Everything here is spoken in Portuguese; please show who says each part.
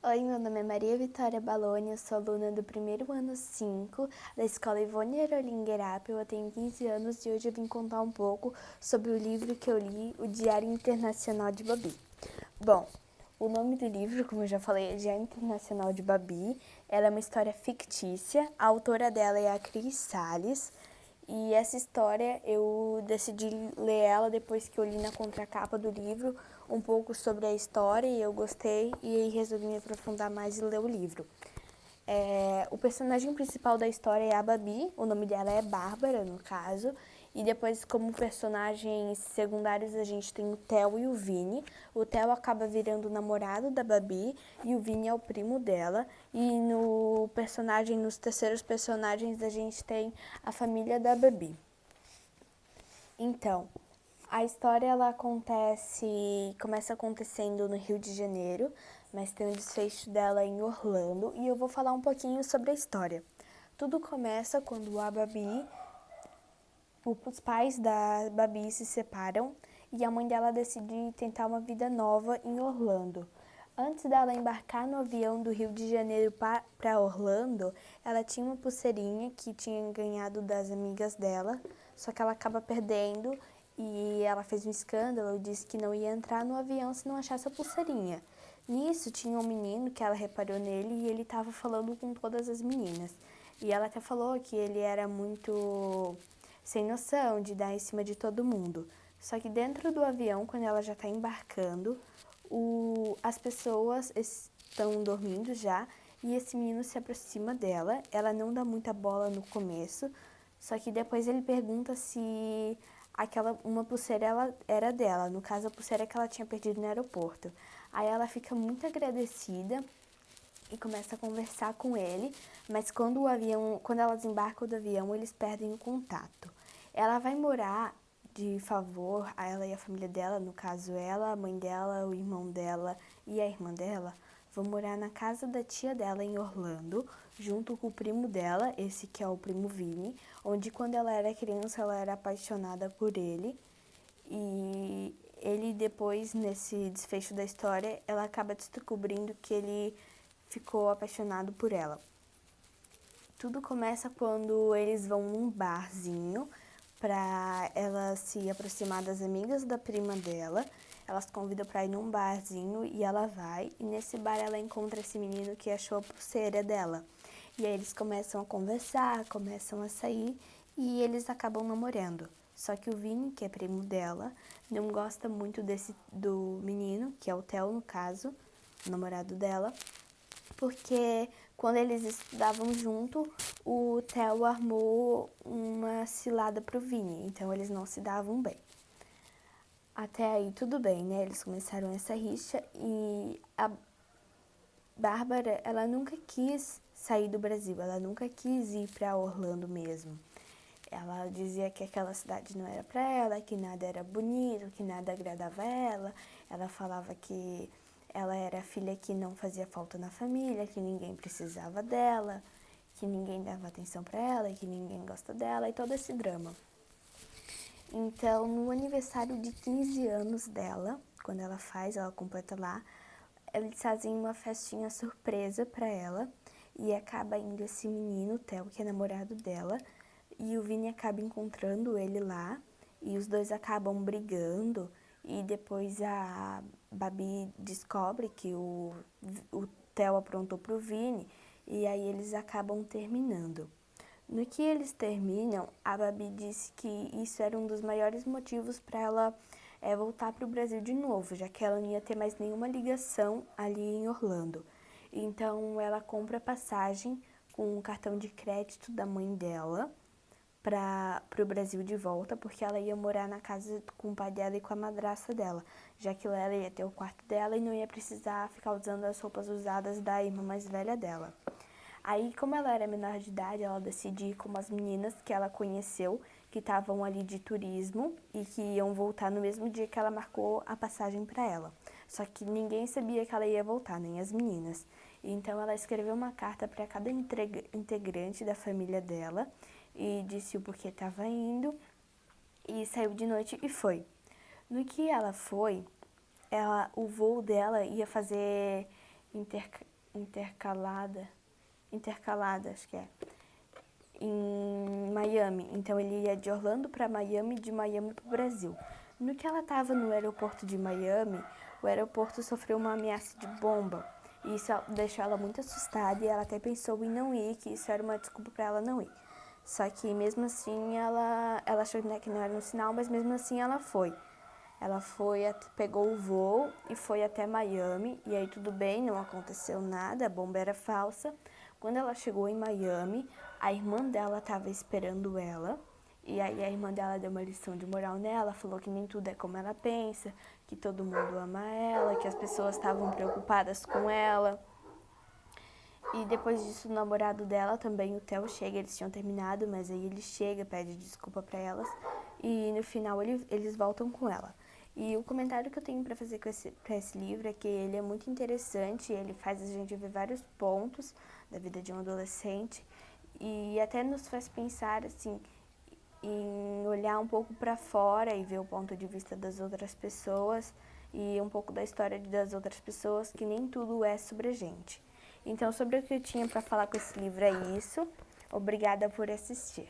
Speaker 1: Oi, meu nome é Maria Vitória Baloni, eu sou aluna do primeiro ano 5 da Escola Ivone Aerolin Guerapes, eu tenho 15 anos e hoje eu vim contar um pouco sobre o livro que eu li, O Diário Internacional de Babi. Bom, o nome do livro, como eu já falei, é Diário Internacional de Babi. Ela é uma história fictícia, a autora dela é a Cris Sales. E essa história eu decidi ler ela depois que eu li na contracapa do livro um pouco sobre a história e eu gostei e aí resolvi me aprofundar mais e ler o livro. O personagem principal da história é a Babi, o nome dela é Bárbara, no caso, e depois como personagens secundários a gente tem o Theo e o Vini. O Theo acaba virando o namorado da Babi e o Vini é o primo dela. E nos terceiros personagens a gente tem a família da Babi. Então, a história ela começa acontecendo no Rio de Janeiro, mas tem o desfecho dela em Orlando e eu vou falar um pouquinho sobre a história. Tudo começa quando os pais da Babi se separam e a mãe dela decide tentar uma vida nova em Orlando. Antes dela embarcar no avião do Rio de Janeiro para Orlando, ela tinha uma pulseirinha que tinha ganhado das amigas dela, só que ela acaba perdendo e ela fez um escândalo, disse que não ia entrar no avião se não achasse a pulseirinha. Nisso tinha um menino que ela reparou nele e ele estava falando com todas as meninas. E ela até falou que ele era muito sem noção de dar em cima de todo mundo. Só que dentro do avião, quando ela já está embarcando, as pessoas estão dormindo já e esse menino se aproxima dela. Ela não dá muita bola no começo, só que depois ele pergunta se uma pulseira era dela. No caso, a pulseira que ela tinha perdido no aeroporto. Aí ela fica muito agradecida e começa a conversar com ele, mas quando elas embarcam do avião, eles perdem o contato. Ela vai morar de favor a ela e a família dela, no caso ela, a mãe dela, o irmão dela e a irmã dela, vão morar na casa da tia dela em Orlando, junto com o primo dela, esse que é o primo Vini, onde quando ela era criança ela era apaixonada por ele. E ele depois, nesse desfecho da história, ela acaba descobrindo que ele ficou apaixonado por ela. Tudo começa quando eles vão num barzinho para ela se aproximar das amigas da prima dela. Elas convidam para ir num barzinho e ela vai. E nesse bar ela encontra esse menino que achou a pulseira dela. E aí eles começam a conversar, começam a sair e eles acabam namorando. Só que o Vini, que é primo dela, não gosta muito do menino, que é o Theo no caso, o namorado dela, porque quando eles estudavam junto, o Theo armou uma cilada pro Vini, então eles não se davam bem. Até aí tudo bem, né? Eles começaram essa rixa e a Bárbara, ela nunca quis sair do Brasil, ela nunca quis ir para Orlando mesmo. Ela dizia que aquela cidade não era para ela, que nada era bonito, que nada agradava a ela. Ela falava que ela era a filha que não fazia falta na família, que ninguém precisava dela, que ninguém dava atenção para ela, que ninguém gosta dela e todo esse drama. Então, no aniversário de 15 anos dela, quando ela completa lá, eles fazem uma festinha surpresa para ela e acaba indo esse menino, o Theo, que é namorado dela, e o Vini acaba encontrando ele lá e os dois acabam brigando e depois a Babi descobre que o Theo aprontou pro Vini e aí eles acabam terminando. No que eles terminam, a Babi disse que isso era um dos maiores motivos para ela voltar para o Brasil de novo, já que ela não ia ter mais nenhuma ligação ali em Orlando. Então ela compra passagem com o cartão de crédito da mãe dela para o Brasil de volta, porque ela ia morar na casa com o pai dela e com a madrasta dela, já que lá ela ia ter o quarto dela e não ia precisar ficar usando as roupas usadas da irmã mais velha dela. Aí, como ela era menor de idade, ela decidiu ir com as meninas que ela conheceu, que estavam ali de turismo e que iam voltar no mesmo dia que ela marcou a passagem para ela. Só que ninguém sabia que ela ia voltar, nem as meninas. Então, ela escreveu uma carta para cada integrante da família dela e disse o porquê estava indo e saiu de noite e foi. No que ela foi, o voo dela ia fazer intercalada, acho que é, em Miami. Então ele ia de Orlando para Miami, de Miami para o Brasil. No que ela estava no aeroporto de Miami, o aeroporto sofreu uma ameaça de bomba. E isso deixou ela muito assustada e ela até pensou em não ir, que isso era uma desculpa para ela não ir. Só que mesmo assim ela achou que não era um sinal, mas mesmo assim ela foi. Ela foi, pegou o voo e foi até Miami, e aí tudo bem, não aconteceu nada, a bomba era falsa. Quando ela chegou em Miami, a irmã dela estava esperando ela, e aí a irmã dela deu uma lição de moral nela, falou que nem tudo é como ela pensa, que todo mundo ama ela, que as pessoas estavam preocupadas com ela. E depois disso, o namorado dela também, o Theo, chega, eles tinham terminado, mas aí ele chega, pede desculpa pra elas, e no final eles voltam com ela. E o comentário que eu tenho para fazer pra esse livro é que ele é muito interessante, ele faz a gente ver vários pontos da vida de um adolescente e até nos faz pensar assim em olhar um pouco para fora e ver o ponto de vista das outras pessoas e um pouco da história das outras pessoas, que nem tudo é sobre a gente. Então, sobre o que eu tinha para falar com esse livro é isso. Obrigada por assistir.